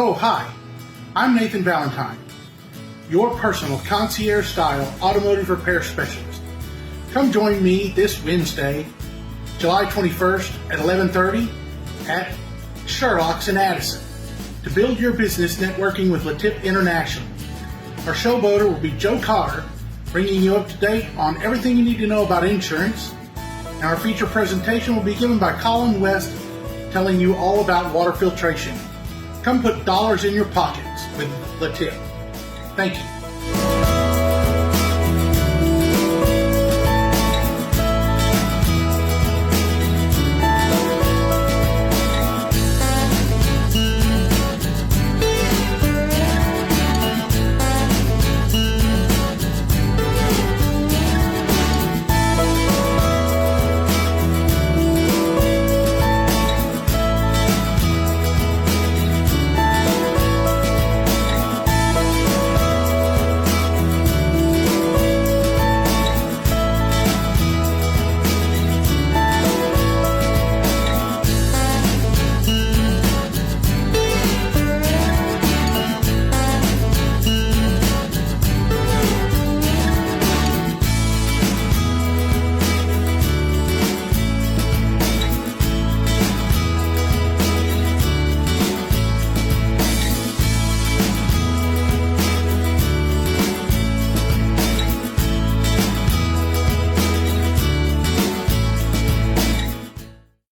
Oh, hi. I'm Nathan Valentine, your personal concierge-style automotive repair specialist. Come join me this Wednesday, July 21st at 11:30 at Sherlock's in Addison to build your business networking with LeTip International. Our showboater will be Joe Cotter, bringing you up to date on everything you need to know about insurance. And our feature presentation will be given by Colin West, telling you all about water filtration. Come put dollars in your pockets with LeTip. Thank you.